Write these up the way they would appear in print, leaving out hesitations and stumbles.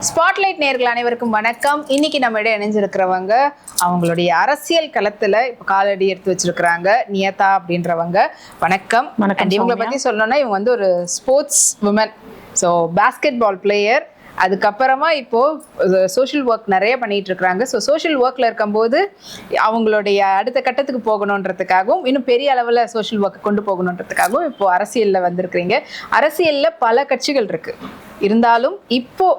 Spotlight நேயர்கள் அனைவருக்கும் வணக்கம். இன்னைக்கு நம்ம இடையே இணைஞ்சிருக்கிறவங்க அவங்களுடைய அரசியல் களத்துல இப்ப காலடி எடுத்து வச்சிருக்கிறாங்க. நியதா அப்படின்றவங்க. வணக்கம். இவங்களை பத்தி சொல்லணும்னா இவங்க வந்து ஒரு sports woman. So basketball player. அதுக்கப்புறமா இப்போ சோஷியல் ஒர்க் நிறைய பண்ணிட்டு இருக்கிறாங்க. ஸோ சோஷியல் ஒர்க்ல இருக்கும்போது அவங்களுடைய அடுத்த கட்டத்துக்கு போகணுன்றதுக்காகவும் இன்னும் பெரிய அளவில் சோஷியல் ஒர்க்கை கொண்டு போகணுன்றதுக்காகவும் இப்போ அரசியலில் வந்திருக்கிறீங்க. அரசியலில் பல கட்சிகள் இருக்கு. இருந்தாலும் இப்போ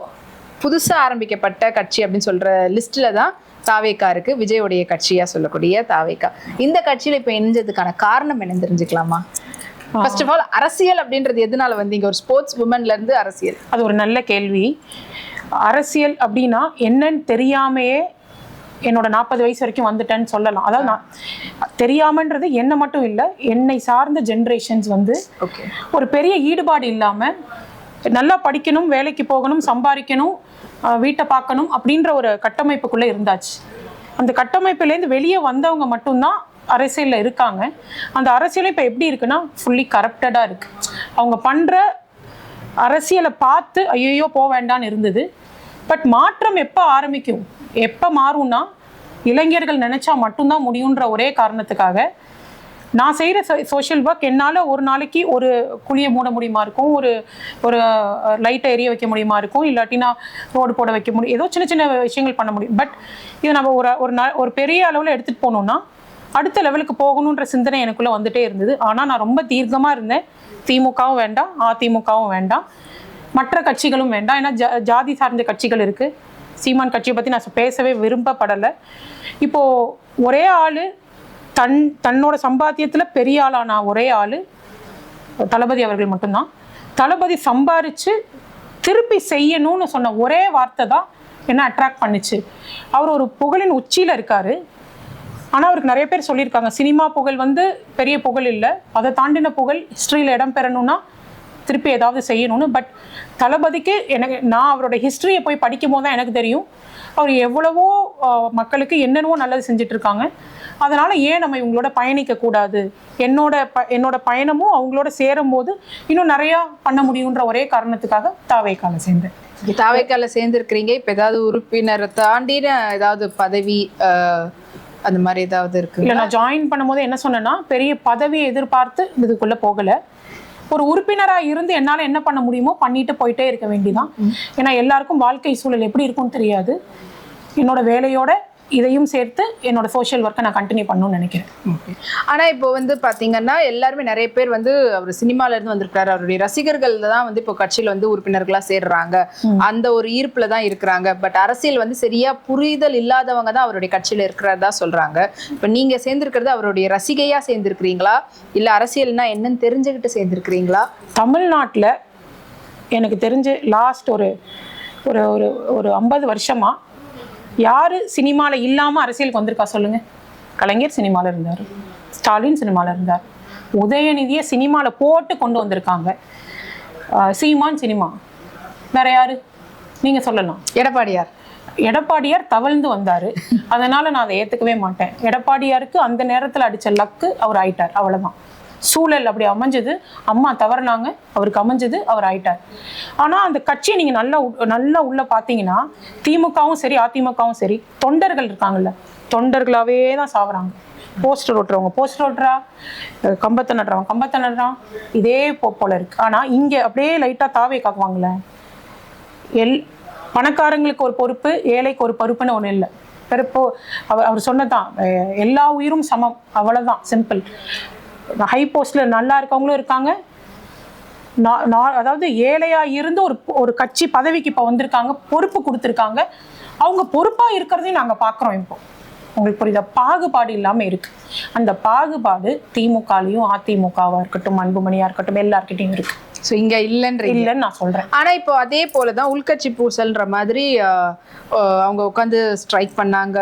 புதுசாக ஆரம்பிக்கப்பட்ட கட்சி அப்படின்னு சொல்ற லிஸ்ட்ல தான் தாவேகா இருக்கு. விஜயோடைய கட்சியா சொல்லக்கூடிய தாவேகா. இந்த கட்சியில இப்போ இணைஞ்சதுக்கான காரணம் என்ன தெரிஞ்சுக்கலாமா? ஃபர்ஸ்ட் ஆஃப் ஆல் அரசியல் அப்படின்றது எதனால வந்தீங்க? ஒரு ஸ்போர்ட்ஸ் உமன்ல இருந்து அரசியல். அது ஒரு நல்ல கேள்வி. அரசியல் அப்படின்னா என்னன்னு தெரியாமையே என்னோட 40 வயசு வரைக்கும் வந்துட்டேன்னு சொல்லலாம். அதாவது நான் தெரியாமன்றது என்ன மட்டும் இல்லை, என்னை சார்ந்த ஜென்ரேஷன்ஸ் வந்து ஒரு பெரிய ஈடுபாடு இல்லாம நல்லா படிக்கணும், வேலைக்கு போகணும், சம்பாதிக்கணும், வீட்டை பார்க்கணும் அப்படின்ற ஒரு கட்டமைப்புக்குள்ள இருந்தாச்சு. அந்த கட்டமைப்புலேருந்து வெளியே வந்தவங்க மட்டும்தான் அரசியலில் இருக்காங்க. அந்த அரசியல் இப்போ எப்படி இருக்குன்னா ஃபுல்லி கரப்டடாக இருக்குது. அவங்க பண்ணுற அரசியலை பார்த்து ஐயோ போக வேண்டான்னு இருந்தது. பட் மாற்றம் எப்போ ஆரம்பிக்கும், எப்போ மாறும்னா இளைஞர்கள் நினச்சா மட்டும்தான் முடியுன்ற ஒரே காரணத்துக்காக நான் செய்கிற சோஷியல் ஒர்க் என்னால் ஒரு நாளைக்கு ஒரு குழியை மூட முடியுமா இருக்கும், ஒரு லைட்டை எரிய வைக்க முடியுமா இருக்கும், இல்லாட்டினா ரோடு போட வைக்க முடியும், ஏதோ சின்ன சின்ன விஷயங்கள் பண்ண முடியும். பட் இது நம்ம ஒரு பெரிய அளவில் எடுத்துகிட்டு போனோம்னா அடுத்த லெவலுக்கு போகணுன்ற சிந்தனை எனக்குள்ளே வந்துட்டே இருந்தது. ஆனால் நான் ரொம்ப தீர்க்கமாக இருந்தேன். திமுகவும் வேண்டாம், அதிமுகவும் வேண்டாம், மற்ற கட்சிகளும் வேண்டாம். ஏன்னா ஜாதி சார்ந்த கட்சிகள் இருக்குது. சீமான் கட்சியை பற்றி நான் பேசவே விரும்பப்படலை. இப்போது ஒரே ஆள் தன்னோட சம்பாத்தியத்தில் பெரிய ஆளான ஒரே ஆள் தளபதி அவர்கள் மட்டும்தான். தளபதி சம்பாரித்து திருப்பி செய்யணும்னு சொன்ன ஒரே வார்த்தை தான் என்ன அட்ராக்ட் பண்ணிச்சு. அவர் ஒரு புகழின் உச்சியில் இருக்கார். ஆனால் அவருக்கு நிறைய பேர் சொல்லியிருக்காங்க சினிமா புகழ் வந்து பெரிய புகழ் இல்லை, அதை தாண்டின புகழ் ஹிஸ்ட்ரியில் இடம் பெறணும்னா திருப்பி ஏதாவது செய்யணும்னு. பட் தளபதிக்கு நான் அவரோட ஹிஸ்ட்ரியை போய் படிக்கும் போது தான் எனக்கு தெரியும் அவர் எவ்வளவோ மக்களுக்கு என்னென்னவோ நல்லது செஞ்சிட்ருக்காங்க. அதனால் ஏன் நம்ம இவங்களோட பயணிக்கக்கூடாது, என்னோட பயணமும் அவங்களோட சேரும் போது இன்னும் நிறையா பண்ண முடியுன்ற ஒரே காரணத்துக்காக தாவேகால சேர்ந்தேன். தாவேகால சேர்ந்துருக்கிறீங்க. இப்போ ஏதாவது உறுப்பினரை தாண்டின ஏதாவது பதவி அந்த மாதிரி ஏதாவது இருக்கு? இல்லை, நான் ஜாயின் பண்ணும்போது என்ன சொன்னேன்னா பெரிய பதவியை எதிர்பார்த்து இதுக்குள்ளே போகலை. ஒரு உறுப்பினராக இருந்து என்னால் என்ன பண்ண முடியுமோ பண்ணிட்டு போயிட்டே இருக்க வேண்டிதான். ஏன்னா எல்லாருக்கும் வாழ்க்கை சூழல் எப்படி இருக்கும்னு தெரியாது. என்னோட வேலையோட இதையும் சேர்த்து என்னோட சோஷியல் ஒர்க்கை நான் கண்டினியூ பண்ணணும்னு நினைக்கிறேன். ஆனால் இப்போ வந்து பார்த்தீங்கன்னா எல்லாருமே நிறைய பேர் வந்து அவர் சினிமாலேருந்து வந்திருக்காரு. அவருடைய ரசிகர்கள் தான் வந்து இப்போ கட்சியில் வந்து உறுப்பினர்களாக சேர்றாங்க. அந்த ஒரு ஈர்ப்பில் தான் இருக்கிறாங்க. பட் அரசியல் வந்து சரியா புரிதல் இல்லாதவங்க தான் அவருடைய கட்சியில் இருக்கிறதா சொல்றாங்க. இப்போ நீங்கள் சேர்ந்திருக்கிறது அவருடைய ரசிகையாக சேர்ந்திருக்கிறீங்களா, இல்லை அரசியல்னா என்னன்னு தெரிஞ்சுக்கிட்டு சேர்ந்திருக்கிறீங்களா? தமிழ்நாட்டில் எனக்கு தெரிஞ்சு லாஸ்ட் ஒரு ஒரு ஒரு 50 வருஷமா யார் சினிமாவில் இல்லாமல் அரசியலுக்கு வந்திருக்கா சொல்லுங்கள்? கலைஞர் சினிமாவில் இருந்தார், ஸ்டாலின் சினிமாவில் இருந்தார், உதயநிதியை சினிமாவில் போட்டு கொண்டு வந்திருக்காங்க, சீமான் சினிமா, வேற யாரு நீங்கள் சொல்லலாம்? எடப்பாடியார் தவழ்ந்து வந்தார். அதனால் நான் அதை ஏற்றுக்கவே மாட்டேன். எடப்பாடியாருக்கு அந்த நேரத்தில் அடித்த லக்கு அவர் ஆயிட்டார், அவ்வளோதான். சூழல் அப்படி அமைஞ்சது, அம்மா தவறுனாங்க, அவருக்கு அமைஞ்சது, அவர் ஆயிட்டார். ஆனால் அந்த கட்சியை நீங்கள் நல்லா உள்ள பார்த்தீங்கன்னா திமுகவும் சரி அதிமுகவும் சரி தொண்டர்கள் இருக்காங்கல்ல, தொண்டர்களாகவே தான் சாவுறாங்க. போஸ்டர் ஓட்டுறவங்க போஸ்டர் ஓட்டுறா, கம்பத்தை நடுறவங்க கம்பத்தை நடுறான், இதே போல இருக்கு. ஆனால் இங்கே அப்படியே லைட்டாக தாவே காக்குவாங்களே, பணக்காரங்களுக்கு ஒரு பொறுப்பு, ஏழைக்கு ஒரு பொறுப்புன்னு ஒன்று இல்லை. பிறப்போ அவர் சொன்னதான் எல்லா உயிரும் சமம், அவ்வளோதான், சிம்பிள். ஹை போஸ்டில் நல்லா இருக்கவங்களும் இருக்காங்க, அதாவது ஏழையாக இருந்து ஒரு கட்சி பதவிக்கு இப்போ வந்திருக்காங்க, பொறுப்பு கொடுத்துருக்காங்க. அவங்க பொறுப்பாக இருக்கிறதையும் நாங்கள் பார்க்குறோம். இப்போ உங்களுக்கு புரியுதா? பாகுபாடு இல்லாமல் இருக்குது. அந்த பாகுபாடு திமுகலையும் அதிமுகவாக இருக்கட்டும், அன்புமணியாக இருக்கட்டும், எல்லார்கிட்டையும் இருக்குது. ஸோ இங்கே இல்லைன்னு நான் சொல்கிறேன். ஆனால் இப்போ அதே போல தான் உள்கட்சி பூசல்ன்ற மாதிரி அவங்க உட்காந்து ஸ்ட்ரைக் பண்ணாங்க.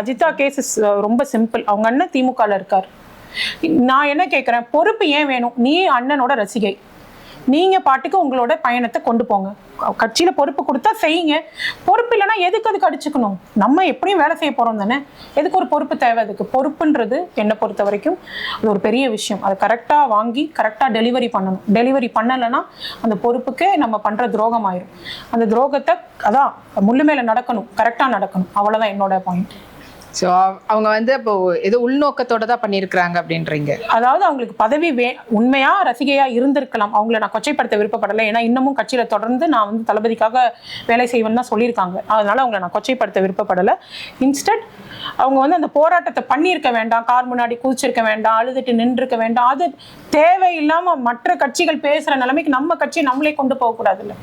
அஜிதா கேசஸ் ரொம்ப சிம்பிள். அவங்க அண்ணன் திமுகவில் இருக்கார். நான் என்ன கேட்குறேன், பொறுப்பு ஏன் வேணும்? நீ அண்ணனோட ரசிகை, நீங்க பாட்டுக்கு உங்களோட பயணத்தை கொண்டு போங்க. கட்சியில பொறுப்பு கொடுத்தா செய்யுங்க, பொறுப்பு இல்லைன்னா எதுக்கு அதுக்கு அடிச்சுக்கணும்? நம்ம எப்படியும் வேலை செய்ய போறோம் தானே, எதுக்கு ஒரு பொறுப்பு தேவை? அதுக்கு பொறுப்புன்றது என்னை பொறுத்த வரைக்கும் அது ஒரு பெரிய விஷயம். அதை கரெக்டா வாங்கி கரெக்டா டெலிவரி பண்ணணும். டெலிவரி பண்ணலைன்னா அந்த பொறுப்புக்கே நம்ம பண்ற துரோகம் ஆயிரும். அந்த துரோகத்தை அதான் முள்ளு மேல நடக்கணும், கரெக்டா நடக்கணும். அவ்வளவுதான் என்னோட பாயிண்ட். ஸோ அவங்க வந்து அப்போ ஏதோ உள்நோக்கத்தோட தான் பண்ணியிருக்கிறாங்க அப்படின்றீங்க. அதாவது அவங்களுக்கு பதவி உண்மையா ரசிகையா இருந்திருக்கலாம். அவங்கள நான் கொச்சைப்படுத்த விருப்பப்படலை. ஏன்னா இன்னமும் கட்சியில தொடர்ந்து நான் வந்து தளபதிக்காக வேலை செய்வேன்னு தான் சொல்லியிருக்காங்க. அதனால அவங்கள நான் கொச்சைப்படுத்த விருப்பப்படலை. இன்ஸ்டன்ட் அவங்க வந்து அந்த போராட்டத்தை பண்ணியிருக்க வேண்டாம், கார் முன்னாடி குதிச்சிருக்க வேண்டாம், அழுதுட்டு நின்றுருக்க வேண்டாம். அது தேவையில்லாம மற்ற கட்சிகள் பேசுற நிலைமைக்கு நம்ம கட்சியை நம்மளே கொண்டு போகக்கூடாதுல்ல.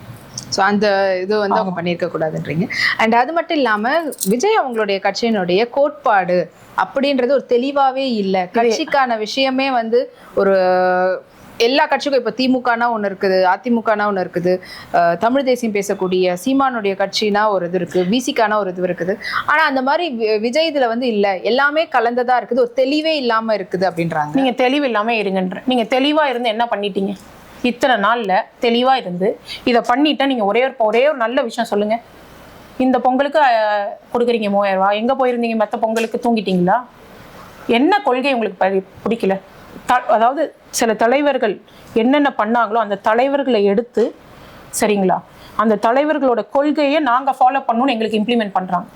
ஸோ அந்த இது வந்து அவங்க பண்ணியிருக்க கூடாதுன்றீங்க. அண்ட் அது மட்டும் இல்லாமல் விஜய் அவங்களுடைய கட்சியினுடைய கோட்பாடு அப்படின்றது ஒரு தெளிவாகவே இல்லை. கட்சிக்கான விஷயமே வந்து ஒரு எல்லா கட்சிக்கும் இப்போ திமுகனா ஒன்று இருக்குது, அதிமுகனா ஒன்று இருக்குது, தமிழ் தேசியம் பேசக்கூடிய சீமானுடைய கட்சினா ஒரு இது இருக்குது, விசிகானா ஒரு இது இருக்குது. ஆனால் அந்த மாதிரி விஜய் இதில் வந்து இல்லை, எல்லாமே கலந்ததாக இருக்குது, ஒரு தெளிவே இல்லாமல் இருக்குது அப்படின்றாங்க. நீங்கள் தெளிவு இல்லாமல் இருங்கன்ற, நீங்கள் தெளிவாக இருந்து என்ன பண்ணிட்டீங்க? இத்தனை நாளில் தெளிவாக இருந்து இதை பண்ணிட்டா நீங்கள் ஒரே ஒரு நல்ல விஷயம் சொல்லுங்கள். இந்த பொங்கலுக்கு கொடுக்குறீங்க 3000 ரூபா, எங்கே போயிருந்தீங்க? மற்ற பொங்கலுக்கு தூங்கிட்டீங்களா? என்ன கொள்கை உங்களுக்கு பிடிக்கல? அதாவது சில தலைவர்கள் என்னென்ன பண்ணாங்களோ அந்த தலைவர்களை எடுத்து, சரிங்களா, அந்த தலைவர்களோட கொள்கையை நாங்கள் ஃபாலோ பண்ணணும்னு எங்களுக்கு இம்ப்ளிமெண்ட் பண்ணுறாங்க.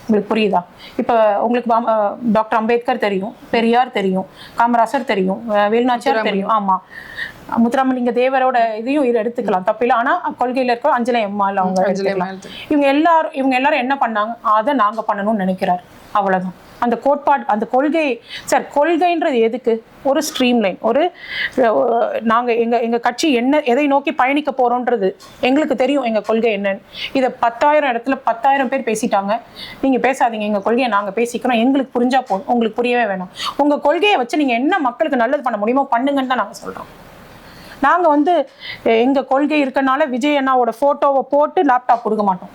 உங்களுக்கு புரியுதா? இப்போ உங்களுக்கு டாக்டர் அம்பேத்கர் தெரியும், பெரியார் தெரியும், காமராசர் தெரியும், வேலுநாச்சியார் தெரியும். ஆமாம், முத்துராமலிங்க தேவரோட இதையும் எடுத்துக்கலாம், தப்பில்லை. ஆனால் கொள்கையில் இருக்கிற அஞ்சலை அம்மாள் அவங்க எடுத்துக்கலாம். இவங்க எல்லாரும் என்ன பண்ணாங்க? அதை நாங்கள் பண்ணணும்னு நினைக்கிறார். அவ்வளோதான். அந்த கோட்பாடு, அந்த கொள்கை சார், கொள்கைன்றது எதுக்கு? ஒரு ஸ்ட்ரீம் லைன், ஒரு நாங்கள் எங்கள் கட்சி எதை நோக்கி பயணிக்க போகிறோன்றது எங்களுக்கு தெரியும். எங்கள் கொள்கை என்னன்னு. இதை 10,000 இடத்துல 10,000 பேர் பேசிட்டாங்க. நீங்கள் பேசாதீங்க, எங்கள் கொள்கையை நாங்கள் பேசிக்கிறோம், எங்களுக்கு புரிஞ்சா போதும், உங்களுக்கு புரியவே வேணாம். உங்கள் கொள்கையை வச்சு நீங்கள் என்ன மக்களுக்கு நல்லது பண்ண முடியுமோ பண்ணுங்கன்னு தான் நாங்கள் சொல்கிறோம். நாங்கள் வந்து எங்கள் கொள்கை இருக்கனால விஜய் அண்ணாவோட ஃபோட்டோவை போட்டு லேப்டாப் கொடுக்க மாட்டோம்.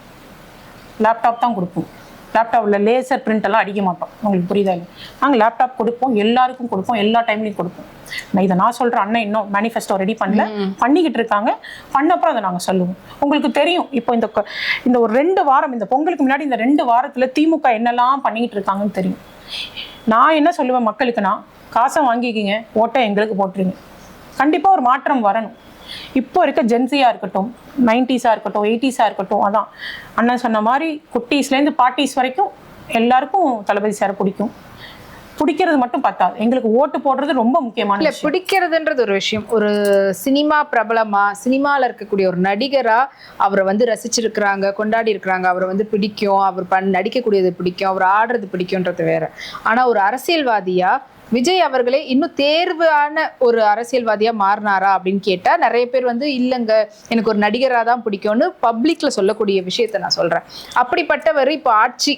லேப்டாப் தான் கொடுப்போம். லேப்டாப்பில் லேசர் பிரிண்ட் எல்லாம் அடிக்க மாட்டோம். உங்களுக்கு புரியுதா இல்லை? நாங்கள் லேப்டாப் கொடுப்போம், எல்லாருக்கும் கொடுப்போம், எல்லா டைம்லையும் கொடுப்போம். நான் சொல்கிறேன், அண்ணன் இன்னும் மேனிஃபெஸ்டோ ரெடி பண்ணல, பண்ணிக்கிட்டு இருக்காங்க. பண்ணப்பறம் அதை நாங்கள் சொல்லுவோம். உங்களுக்கு தெரியும், இப்போ இந்த ஒரு 2 வாரம், இந்த பொங்கலுக்கு முன்னாடி இந்த 2 வாரத்தில் திமுக என்னெல்லாம் பண்ணிக்கிட்டு இருக்காங்கன்னு தெரியும். நான் என்ன சொல்லுவேன் மக்களுக்குன்னா, காசை வாங்கிக்கிங்க, ஓட்டை எங்களுக்கு போட்டுருங்க. கண்டிப்பாக ஒரு மாற்றம் வரணும். இப்போ இருக்க ஜென்சியாக இருக்கட்டும், 90s இருக்கட்டும், 80s இருக்கட்டும், அதான் அண்ணன் சொன்ன மாதிரி குட்டீஸ்லேருந்து பார்ட்டிஸ் வரைக்கும் எல்லாருக்கும் தளபதி சார் பிடிக்கும். பிடிக்கிறது மட்டும் பத்தாது, எங்களுக்கு ஓட்டு போடுறது ரொம்ப முக்கியமான. இல்லை, பிடிக்கிறதுன்றது ஒரு விஷயம். ஒரு சினிமா பிரபலமா, சினிமாவில் இருக்கக்கூடிய ஒரு நடிகரா அவரை வந்து ரசிச்சிருக்கிறாங்க, கொண்டாடி இருக்கிறாங்க, அவரை வந்து பிடிக்கும், அவர் நடிக்கக்கூடியது பிடிக்கும், அவர் ஆடுறது பிடிக்கும்ன்றது வேற. ஆனால் ஒரு அரசியல்வாதியா விஜய் அவர்களே இன்னும் தேர்வான ஒரு அரசியல்வாதியா மாறினாரா அப்படின்னு கேட்டா நிறைய பேர் வந்து இல்லைங்க, எனக்கு ஒரு நடிகராக தான் பிடிக்கும்னு பப்ளிக்ல சொல்லக்கூடிய விஷயத்த நான் சொல்றேன். அப்படிப்பட்டவர் இப்போ ஆட்சி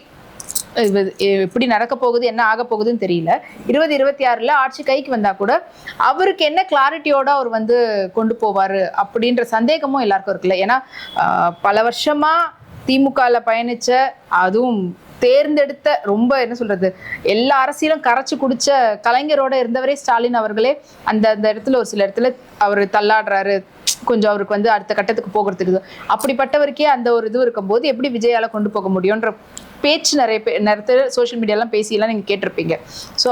எப்படி நடக்க போகுது, என்ன ஆக போகுதுன்னு தெரியல. 2026 ஆட்சி கைக்கு வந்தா கூட அவருக்கு என்ன கிளாரிட்டியோட அவர் வந்து கொண்டு போவாரு அப்படின்ற சந்தேகமும் எல்லாருக்கும் இருக்குல்ல. ஏன்னா பல வருஷமா திமுகல பயணிச்ச, அதுவும் தேர்ந்தெடுத்த, ரொம்ப என்ன சொல்றது, எல்லா அரசியலும் கரைச்சு குடிச்ச கலைஞரோட இருந்தவரே ஸ்டாலின் அவர்களே அந்த இடத்துல ஒரு சில இடத்துல அவர் தள்ளாடுறாரு. கொஞ்சம் அவருக்கு வந்து அடுத்த கட்டத்துக்கு போகிறதுக்கு. அப்படிப்பட்டவருக்கே அந்த ஒரு இது இருக்கும்போது எப்படி விஜயால கொண்டு போக முடியும்ன்ற பேச்சு நிறைய சோஷியல் மீடியாலாம் பேசியெல்லாம் நீங்கள் கேட்டிருப்பீங்க. ஸோ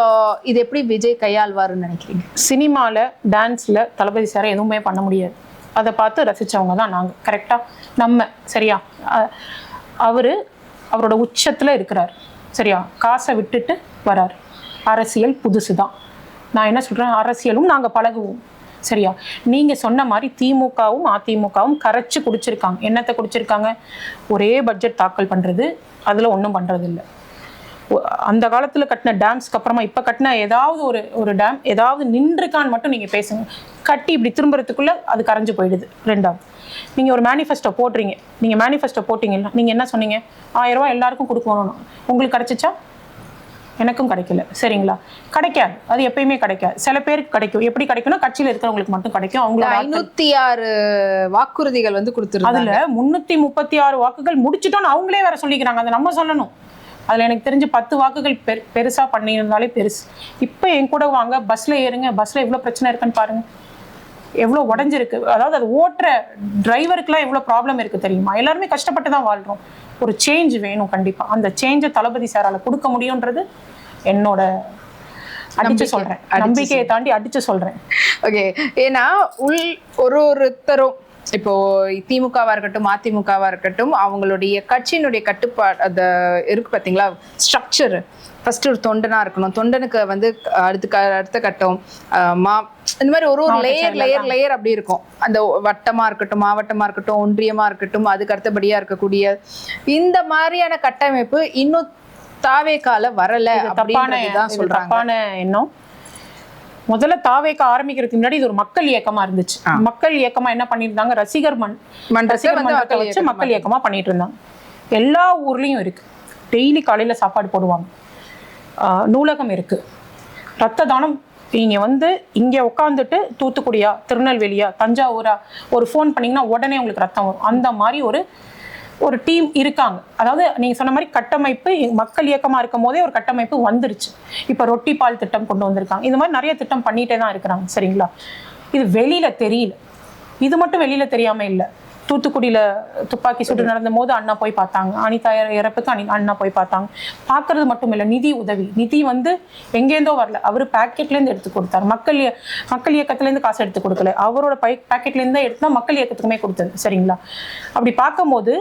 இது எப்படி விஜய் கையாள்வாருன்னு நினைக்கிறீங்க? சினிமாவில், டான்ஸில் தளபதி சாரை எதுவுமே பண்ண முடியாது. அதை பார்த்து ரசித்தவங்க தான் நாங்கள். கரெக்டாக நம்ம சரியா? அவரோட உச்சத்தில் இருக்கிறார், சரியா? காசை விட்டுட்டு வரார். அரசியல் புதுசு தான். நான் என்ன சொல்கிறேன், அரசியலும் நாங்கள் பழகுவோம், சரியா? நீங்கள் சொன்ன மாதிரி திமுகவும் அதிமுகவும் கரைச்சி குடிச்சிருக்காங்க. என்னத்தை குடிச்சிருக்காங்க? ஒரே பட்ஜெட் தாக்கல் பண்ணுறது, அதில் ஒன்றும் பண்ணுறது இல்லை. அந்த காலத்தில் கட்டின டேம்ஸ்க்கு அப்புறமா இப்போ கட்டின ஏதாவது ஒரு டேம் ஏதாவது நின்றுக்கான்னு மட்டும் நீங்கள் பேசுங்க. கட்டி இப்படி திரும்புறதுக்குள்ளே அது கரைஞ்சு போயிடுது. ரெண்டாவது, நீங்கள் ஒரு மேனிஃபெஸ்டோ போடுறீங்க. நீங்கள் மேனிஃபெஸ்டோ போட்டிங்கன்னா நீங்கள் என்ன சொன்னீங்க? 1000 ரூபா எல்லாருக்கும் கொடுக்கணும். உங்களுக்கு கிடைச்சிச்சா? எனக்கும் கிடைக்கல, சரிங்களா? கிடைக்காது, அது எப்பயுமே கிடைக்காது. சில பேருக்கு கிடைக்கும். எப்படி கிடைக்கும்னா கட்சியில் இருக்கிறவங்களுக்கு மட்டும் கிடைக்கும். அவங்களோட 506 வாக்குறுதிகள் வந்து கொடுத்துருக்காங்க. அதில் 336 வாக்குகள் முடிச்சிட்டோன்னு அவங்களே வேற சொல்லிக்கிறாங்க. அதை நம்ம சொல்லணும். அதில் எனக்கு தெரிஞ்சு 10 வாக்குகள் பெருசாக பண்ணியிருந்தாலே பெருசு. இப்போ என் கூட வாங்க, பஸ்ஸில் ஏறுங்க, பஸ்ஸில் எவ்வளோ பிரச்சனை இருக்குன்னு பாருங்கள். எவ்வளோ உடஞ்சிருக்கு. அதாவது அது ஓட்டுற டிரைவருக்குலாம் எவ்வளோ ப்ராப்ளம் இருக்கு தெரியுமா? எல்லாருமே கஷ்டப்பட்டு தான் வாழ்றோம். ஒரு சேஞ்ச் வேணும் கண்டிப்பா. அந்த சேஞ்சை தளபதி சாரால கொடுக்க முடியும்ன்றது என்னோட அடிச்சு சொல்றேன், நம்பிக்கையை தாண்டி அடிச்சு சொல்றேன். ஓகே, ஏன்னா ஒருத்தரும் இப்போ திமுகவா இருக்கட்டும் அதிமுகவா இருக்கட்டும் அவங்களுடைய கட்சியினுடைய கட்டுப்பாடு அந்த இருக்கு பாத்தீங்களா, ஸ்ட்ரக்சர். ஃபர்ஸ்ட் ஒரு தொண்டனா இருக்கணும், தொண்டனுக்கு வந்து அடுத்த கட்டம் இந்த மாதிரி ஒரு லேயர் அப்படி இருக்கும். அந்த வட்டமா இருக்கட்டும், மாவட்டமா இருக்கட்டும், ஒன்றியமா இருக்கட்டும், அதுக்கு அடுத்தபடியா இருக்கக்கூடிய இந்த மாதிரியான கட்டமைப்பு இன்னும் தாவேக்கால வரல. தப்பான எண்ணம். முதல்ல தாவேக்க ஆரம்பிக்கிறதுக்கு முன்னாடி இது ஒரு மக்கள் இயக்கமா இருந்துச்சு. மக்கள் இயக்கமா என்ன பண்ணிருந்தாங்க, ரசிகர் மன்றத்தை வச்சு மக்கள் இயக்கமா பண்ணிட்டு இருந்தாங்க. எல்லா ஊர்லயும் இருக்கு. டெய்லி காலையில சாப்பாடு போடுவாங்க, நூலகம் இருக்கு, ரத்த தானம். நீங்க வந்து இங்க உட்காந்துட்டு தூத்துக்குடியா, திருநெல்வேலியா, தஞ்சாவூரா ஒரு ஃபோன் பண்ணீங்கன்னா உடனே உங்களுக்கு ரத்தம் வரும். அந்த மாதிரி ஒரு டீம் இருக்காங்க. அதாவது நீங்க சொன்ன மாதிரி கட்டமைப்பு மக்கள் இயக்கமா இருக்கும் போதே ஒரு கட்டமைப்பு வந்துருச்சு. இப்ப ரொட்டி பால் திட்டம் கொண்டு வந்திருக்காங்க. இந்த மாதிரி நிறைய திட்டம் பண்ணிட்டே தான் இருக்கிறாங்க. சரிங்களா? இது வெளியில தெரியல. இது மட்டும் வெளியில தெரியாம இல்லை. தூத்துக்குடியில துப்பாக்கி சூடு நடந்த போது அண்ணா போய் பார்த்தாங்க. அனிதா இறப்புக்கு அண்ணா போய் பார்த்தாங்க. பார்க்கறது மட்டும் இல்லை, நிதி உதவி. நிதி வந்து எங்கேருந்தோ வரல, அவர் பேக்கெட்லேருந்து எடுத்து கொடுத்தாரு. மக்கள் இயக்கத்துலேருந்து காசு எடுத்து கொடுக்கல, அவரோட பேக்கெட்லேருந்து தான் எடுத்து தான் மக்கள் இயக்கத்துக்குமே கொடுத்தது. சரிங்களா? அப்படி பார்க்கும்போது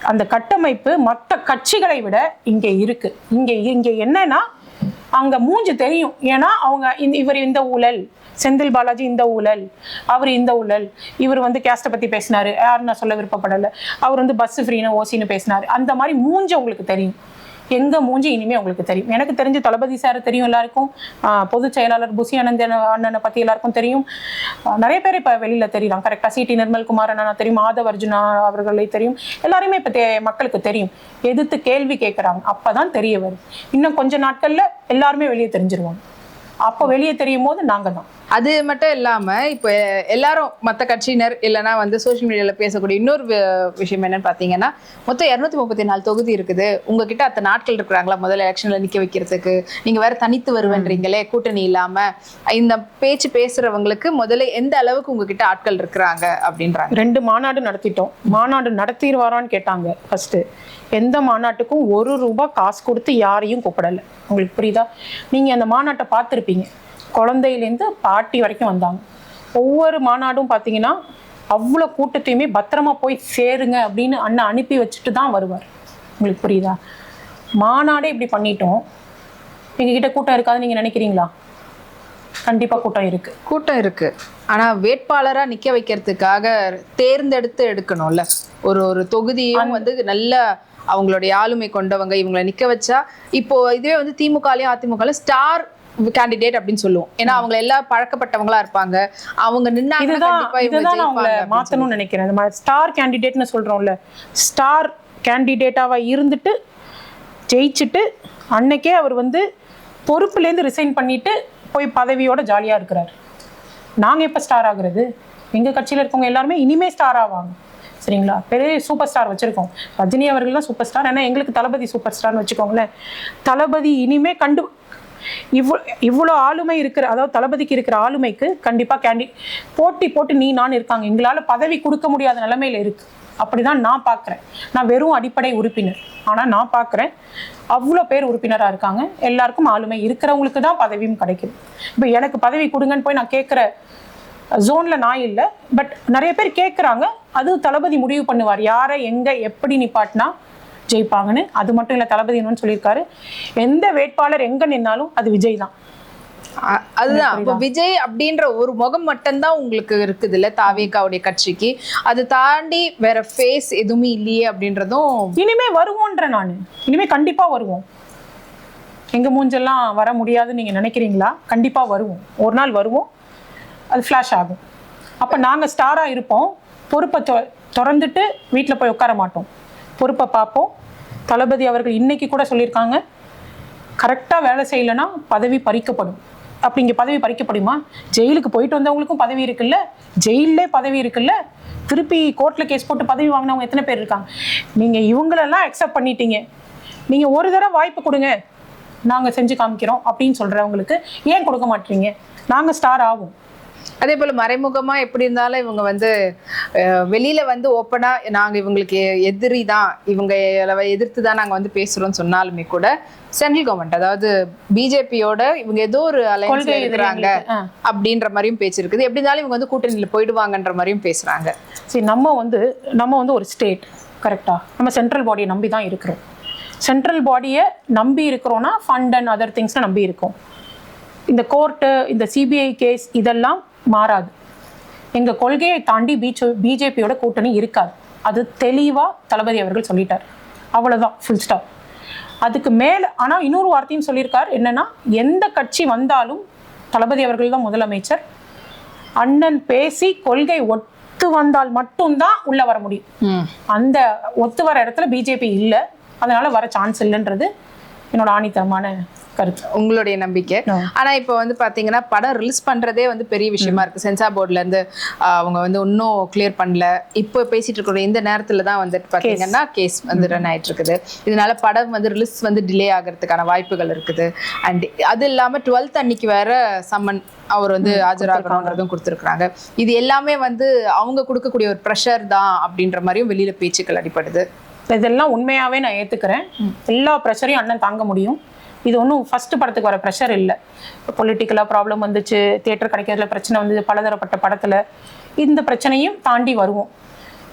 அந்த கட்டமைப்பு மற்ற கட்சிகளை விட இங்கே இருக்கு. இங்கே என்னன்னா அங்க மூஞ்சி தெரியும். ஏன்னா அவங்க இவர் இந்த ஊழல், செந்தில் பாலாஜி இந்த ஊழல், அவர் இந்த ஊழல், இவர் வந்து கேஸ்ட்டை பத்தி பேசினாரு, யாரும் நான் சொல்ல விருப்பப்படலை, அவர் வந்து பஸ் ஃப்ரீன்னு ஓசின்னு பேசினாரு. அந்த மாதிரி மூஞ்சி உங்களுக்கு தெரியும். எங்க மூஞ்சி இனிமே உங்களுக்கு தெரியும். எனக்கு தெரிஞ்சு தளபதி சார் தெரியும் எல்லாருக்கும், பொதுச் செயலாளர் புசி அனந்தன் அண்ணனை பத்தி எல்லாருக்கும் தெரியும். நிறைய பேர் இப்ப வெளியில தெரியும். கரெக்டா சிடி நிர்மல்குமார் அண்ணா தெரியும், மாதவ் அர்ஜுனா அவர்களே தெரியும். எல்லாருமே இப்ப மக்களுக்கு தெரியும். எதிர்த்து கேள்வி கேட்கறாங்க, அப்பதான் தெரிய வரும். இன்னும் கொஞ்ச நாட்கள்ல எல்லாருமே வெளியே தெரிஞ்சிருவாங்க. அப்போ வெளியே தெரியும் போது நாங்க தான். அது மட்டும் இல்லாம இப்ப எல்லாரும் மற்ற கட்சியினர் இல்லைன்னா வந்து சோசியல் மீடியால பேசக்கூடிய இன்னொரு விஷயம் என்னன்னு பாத்தீங்கன்னா, மொத்தம் 234 தொகுதி இருக்குது. உங்ககிட்ட அத்தனை நாட்கள் இருக்கிறாங்களா முதல்ல எலெக்ஷன்ல நிக்க வைக்கிறதுக்கு? நீங்க வேற தனித்து வருவேன்றீங்களே, கூட்டணி இல்லாம. இந்த பேச்சு பேசுறவங்களுக்கு முதல்ல எந்த அளவுக்கு உங்ககிட்ட ஆட்கள் இருக்கிறாங்க அப்படின்றாங்க. 2 மாநாடு நடத்திட்டோம். மாநாடு நடத்திடுவாரான்னு கேட்டாங்க ஃபர்ஸ்ட். எந்த மாநாட்டுக்கும் ₹1 காசு கொடுத்து யாரையும் கூப்பிடல. உங்களுக்கு புரியுதா? நீங்க அந்த மாநாட்டை பார்த்துருப்பீங்க. குழந்தையிலேருந்து பாட்டி வரைக்கும் வந்தாங்க. ஒவ்வொரு மாநாடும் பார்த்தீங்கன்னா அவ்வளோ கூட்டத்தையுமே பத்திரமா போய் சேருங்க அப்படின்னு அண்ணா அனுப்பி வச்சுட்டு தான் வருவார். உங்களுக்கு புரியுதா? மாநாடே இப்படி பண்ணிட்டோம். எங்ககிட்ட கூட்டம் இருக்காது நீங்க நினைக்கிறீங்களா? கண்டிப்பா கூட்டம் இருக்கு. ஆனா வேட்பாளரா நிக்க வைக்கிறதுக்காக தேர்ந்தெடுத்து எடுக்கணும்ல. ஒரு தொகுதியும் வந்து நல்ல அவங்களுடைய ஆளுமை கொண்டவங்க இவங்களை நிக்க வச்சா, இப்போ இதுவே வந்து திமுகலையும் அதிமுகலையும் ஸ்டார் கேண்டிடேட் அப்படின்னு சொல்லுவோம். ஏன்னா அவங்க எல்லாம் பழக்கப்பட்டவங்களா இருப்பாங்க. அவங்க மாத்தணும்னு நினைக்கிறேன். இந்த மாதிரி ஸ்டார் கேண்டிடேட்னு சொல்றோம்ல, ஸ்டார் கேண்டிடேட்டாவா இருந்துட்டு ஜெயிச்சுட்டு அன்னைக்கே அவர் வந்து பொறுப்புலேருந்து ரிசைன் பண்ணிட்டு போய் பதவியோட ஜாலியா இருக்கிறாரு. நாங்க எப்ப ஸ்டார் ஆகுறது? எங்க கட்சியில இருக்கவங்க எல்லாருமே இனிமே ஸ்டார் ஆவாங்க. சரிங்களா? பெரிய சூப்பர் ஸ்டார் வச்சிருக்கோம். ரஜினி அவர்கள் தான் சூப்பர் ஸ்டார். ஏன்னா எங்களுக்கு தளபதி சூப்பர் ஸ்டார்னு வச்சுக்கோங்களேன். தளபதி இனிமே இவ்வளோ ஆளுமை இருக்கிற, அதாவது தளபதிக்கு இருக்கிற ஆளுமைக்கு கண்டிப்பா போட்டு நீ நான் இருக்காங்க. எங்களால பதவி கொடுக்க முடியாத நிலைமையில இருக்கு. அப்படிதான் நான் பார்க்குறேன். நான் வெறும் அடிப்படை உறுப்பினர், ஆனா நான் பார்க்குறேன் அவ்வளோ பேர் உறுப்பினராக இருக்காங்க. எல்லாருக்கும் ஆளுமை இருக்கிறவங்களுக்கு தான் பதவியும் கிடைக்குது. இப்போ எனக்கு பதவி கொடுங்கன்னு போய் நான் கேட்குற ஜோன்ல நான் இல்லை. பட் நிறைய பேர் கேட்குறாங்க. அது தளபதி முடிவு பண்ணுவார் யாரை எங்க எப்படி நிப்பாட்டினா ஜெயிப்பாங்கன்னு. அது மட்டும் இல்லை, தளபதி என்னன்னு சொல்லியிருக்காரு, எந்த வேட்பாளர் எங்க நின்னாலும் அது விஜய் தான். அதுதான். இப்போ விஜய் அப்படின்ற ஒரு முகம் மட்டும்தான் உங்களுக்கு இருக்குது இல்ல தாவேகாவுடைய கட்சிக்கு. அதை தாண்டி வேற ஃபேஸ் எதுவுமே இல்லையே அப்படின்றதும். இனிமே வருவோன்ற நான் இனிமே கண்டிப்பா வருவோம். எங்க மூஞ்செல்லாம் வர முடியாதுன்னு நீங்க நினைக்கிறீங்களா? கண்டிப்பா வருவோம். ஒரு நாள் வருவோம், அது ஃபிளாஷ் ஆகும். அப்ப நாங்க ஸ்டாரா இருப்போம். பொறுப்பை திறந்துட்டு வீட்டில் போய் உட்கார மாட்டோம். பொறுப்பை பார்ப்போம். தளபதி அவர்கள் இன்னைக்கு கூட சொல்லியிருக்காங்க, கரெக்டாக வேலை செய்யலைன்னா பதவி பறிக்கப்படும். அப்படி இங்கே பதவி பறிக்கப்படுமா? ஜெயிலுக்கு போயிட்டு வந்தவங்களுக்கும் பதவி இருக்குல்ல, ஜெயிலே பதவி இருக்குல்ல, திருப்பி கோர்ட்டில் கேஸ் போட்டு பதவி வாங்கினவங்க எத்தனை பேர் இருக்காங்க? நீங்கள் இவங்களெல்லாம் அக்செப்ட் பண்ணிட்டீங்க. நீங்கள் ஒரு தடவை வாய்ப்பு கொடுங்க, நாங்கள் செஞ்சு காமிக்கிறோம் அப்படின்னு சொல்கிறவங்களுக்கு ஏன் கொடுக்க மாட்டீங்க? நாங்கள் ஸ்டார் ஆகும். அதே போல மறைமுகமா எப்படி இருந்தாலும் இவங்க வந்து வெளியில வந்து ஓப்பனா நாங்க இவங்களுக்கு எதிரி தான், இவங்க எதிர்த்து தான் நாங்க வந்து பேசுறோம்னு சொன்னாலுமே கூட சென்ட்ரல் கவர்மெண்ட் அதாவது பிஜேபியோட இவங்க ஏதோ ஒரு அலைன்ஸ்ல இருக்கிறாங்க அப்படின்ற மாதிரியும் பேச்சு இருக்குது. எப்படி இருந்தாலும் இவங்க வந்து கூட்டணியில போயிடுவாங்கன்ற மாதிரியும் பேசுறாங்க. சரி, நம்ம வந்து ஒரு ஸ்டேட், கரெக்டா? நம்ம சென்ட்ரல் பாடியை நம்பி தான் இருக்கிறோம். சென்ட்ரல் பாடியை நம்பி இருக்கிறோம்னா ஃபண்ட் அண்ட் அதர் திங்ஸ் நம்பி இருக்கோம். இந்த கோர்ட்டு, இந்த சிபிஐ கேஸ் இதெல்லாம் மாறாது. எங்கள் கொள்கையை தாண்டி பிஜேபியோட கூட்டணி இருக்காது. அது தெளிவாக தளபதி அவர்கள் சொல்லிட்டார். அவ்வளோதான், ஃபுல் ஸ்டாப். அதுக்கு மேலே ஆனால் இன்னொரு வார்த்தையும் சொல்லியிருக்கார். என்னன்னா, எந்த கட்சி வந்தாலும் தளபதி அவர்கள் தான் முதலமைச்சர். அண்ணன் பேசி கொள்கை ஒத்து வந்தால் மட்டும்தான் உள்ள வர முடியும். அந்த ஒத்து வர இடத்துல பிஜேபி இல்லை, அதனால வர சான்ஸ் இல்லைன்றது என்னோட ஆணித்தரமான கருத்து. உங்களுடைய நம்பிக்கை. ஆனா இப்ப வந்து பாத்தீங்கன்னா படம் ரிலீஸ் பண்றதே வந்து பெரிய விஷயமா இருக்கு. சென்சார் போர்ட்ல இருந்து அவங்க வந்து இன்னும் கிளியர் பண்ணல. இப்போ பேசிட்டு இருக்கிற இந்த நேரத்துல தான் வந்துட்டு பாத்தீங்கன்னா கேஸ் வந்து ரன் ஆயிட்டு இருக்குது. இதனால படம் வந்து ரிலீஸ் வந்து டிலே ஆகிறதுக்கான வாய்ப்புகள் இருக்குது. அண்ட் அது இல்லாம 12th அன்னைக்கு வேற சம்மன் அவர் வந்து ஆஜராகணும்ன்றதும் கொடுத்துருக்காங்க. இது எல்லாமே வந்து அவங்க கொடுக்கக்கூடிய ஒரு ப்ரெஷர் தான் அப்படின்ற மாதிரியும் வெளியில பேச்சுக்கள் அடிப்படுது. இதெல்லாம் உண்மையாவே நான் ஏத்துக்கிறேன். எல்லா ப்ரெஷரையும் அண்ணன் தாங்க முடியும். இது ஒன்றும் ஃபர்ஸ்ட் படத்துக்கு வர ப்ரெஷர் இல்லை. பொலிட்டிக்கலாக ப்ராப்ளம் வந்துச்சு, தியேட்டர் கிடைக்கிறதுல பிரச்சனை வந்து பலதரப்பட்ட படத்தில் இந்த பிரச்சனையும் தாண்டி வருவோம்.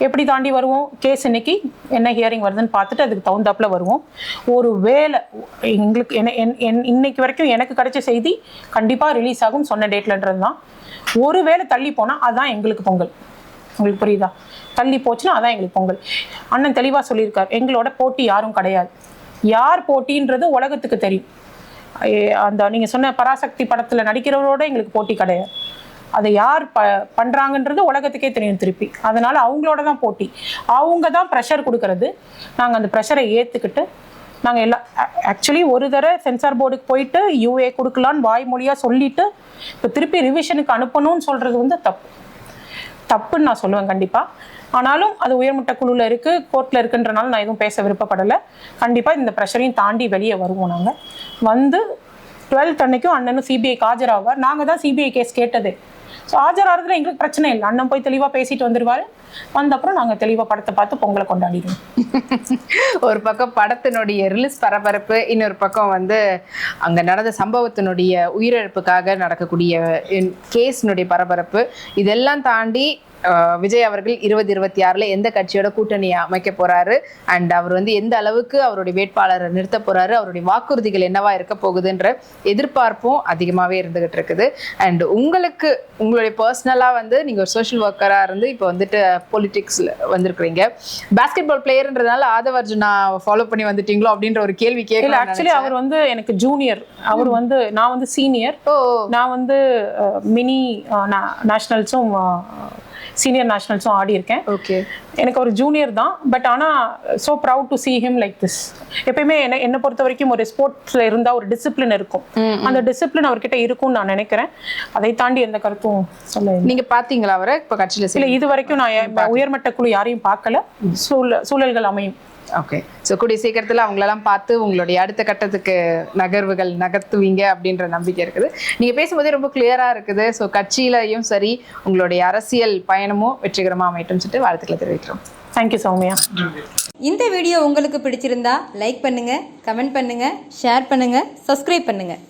எப்படி தாண்டி வருவோம்? கேஸ் இன்னைக்கு என்ன ஹியரிங் வருதுன்னு பார்த்துட்டு அதுக்கு தகுந்தாப்புல வருவோம். ஒரு வேளை எங்களுக்கு இன்னைக்கு வரைக்கும் எனக்கு கிடைச்ச செய்தி கண்டிப்பாக ரிலீஸ் ஆகும் சொன்ன டேட்லன்றது தான். ஒரு வேளை தள்ளி போனால் அதுதான் எங்களுக்கு பொங்கல். உங்களுக்கு புரியுதா? தள்ளி போச்சுன்னா அதான் எங்களுக்கு பொங்கல். அண்ணன் தெளிவாக சொல்லியிருக்கார், எங்களோட போட்டி யாரும் கிடையாது. யார் போட்டின்றது உலகத்துக்கு தெரியும். அந்த நீங்கள் சொன்ன பராசக்தி படத்தில் நடிக்கிறவரோட எங்களுக்கு போட்டி கிடையாது. அதை யார் பண்ணுறாங்கன்றது உலகத்துக்கே தெரியும் திருப்பி. அதனால் அவங்களோட தான் போட்டி. அவங்க தான் ப்ரெஷர் கொடுக்கறது. நாங்கள் அந்த ப்ரெஷரை ஏற்றுக்கிட்டு நாங்கள் எல்லாம் ஆக்சுவலி ஒரு தடவை சென்சார் போர்டுக்கு போயிட்டு யூஏ கொடுக்கலான்னு வாய்மொழியாக சொல்லிவிட்டு இப்போ திருப்பி ரிவிஷனுக்கு அனுப்பணும்னு சொல்கிறது வந்து தப்புன்னு நான் சொல்லுவேன் கண்டிப்பாக. ஆனாலும் அது உயர்மட்ட குழுவில் இருக்குது, கோர்ட்டில் இருக்குன்றனால நான் எதுவும் பேச விருப்பப்படலை. கண்டிப்பாக இந்த ப்ரெஷரையும் தாண்டி வெளியே வருவோம். நாங்கள் வந்து 12th அன்னைக்கும் அண்ணனும் சிபிஐக்கு ஆஜராவார். நாங்கள் தான் சிபிஐ கேஸ் கேட்டது. ஸோ ஆஜராகிறதுல எங்களுக்கு பிரச்சனை இல்லை. அண்ணன் போய் தெளிவாக பேசிட்டு வந்துடுவார். வந்தப்புறம் நாங்கள் தெளிவாக படத்தை பார்த்து பொங்கலை கொண்டாடிடுவோம். ஒரு பக்கம் படத்தினுடைய ரிலீஸ் பரபரப்பு, இன்னொரு பக்கம் வந்து அங்கே நடந்த சம்பவத்தினுடைய உயிரிழப்புக்காக நடக்கக்கூடிய கேஸினுடைய பரபரப்பு. இதெல்லாம் தாண்டி விஜய் அவர்கள் 2026 எந்த கட்சியோட கூட்டணியை அமைக்க போறாரு, அண்ட் அவர் வந்து எந்த அளவுக்கு அவருடைய வேட்பாளரை நிறுத்த போறாரு, அவருடைய வாக்குறுதிகள் என்னவா இருக்க போகுதுன்ற எதிர்பார்ப்பும் அதிகமாகவே இருந்துகிட்டு இருக்குது. அண்ட் உங்களுக்கு உங்களுடைய பர்சனலா வந்து நீங்க ஒரு சோஷியல் ஒர்க்கரா இருந்து இப்போ வந்துட்டு பொலிட்டிக்ஸ்ல வந்திருக்கிறீங்க. பாஸ்கெட் பால் பிளேயர்ன்றதுனால ஆதவ் அர்ஜுனா ஃபாலோ பண்ணி வந்துட்டீங்களோ அப்படின்ற ஒரு கேள்வி கேட்கல. ஆக்சுவலி அவர் வந்து எனக்கு ஜூனியர், அவர் வந்து நான் வந்து சீனியர். நான் வந்து மினி நேஷனல்ஸும் சீனியர் நேஷனல்ஸும் ஆடி இருக்கேன். ஓகே, எனக்கு ஒரு ஜூனியர் தான். பட் ஆனால் so proud to see him like this. எப்பயுமே என்னை பொறுத்த வரைக்கும் ஒரு ஸ்போர்ட்ஸில் இருந்தால் ஒரு டிசிப்ளின் இருக்கும். அந்த டிசிப்ளின் அவர்கிட்ட இருக்கும்னு நான் நினைக்கிறேன். அதை தாண்டி எந்த கருத்தும் சொல்ல. நீங்க பாத்தீங்களா அவரை இப்போ கட்சியில்? இல்லை, இது வரைக்கும் நான் உயர்மட்ட குழு யாரையும் பார்க்கல. சூழல்கள் அமையும். ஓகே, ஸோ கூடிய சீக்கிரத்தில் அவங்களெல்லாம் பார்த்து உங்களுடைய அடுத்த கட்டத்துக்கு நகர்த்துவீங்க அப்படின்ற நம்பிக்கை இருக்குது. நீங்கள் பேசும்போதே ரொம்ப கிளியராக இருக்குது. ஸோ கட்சியிலையும் சரி உங்களுடைய அரசியல் பயணமும் வெற்றிகரமாக அமையட்டும் சொல்லிட்டு வாழ்த்துக்களை தெரிவிக்கிறோம். தேங்க்யூ சௌமியா. இந்த வீடியோ உங்களுக்கு பிடிச்சிருந்தா லைக் பண்ணுங்கள், கமெண்ட் பண்ணுங்கள், ஷேர் பண்ணுங்கள், சப்ஸ்கிரைப் பண்ணுங்கள்.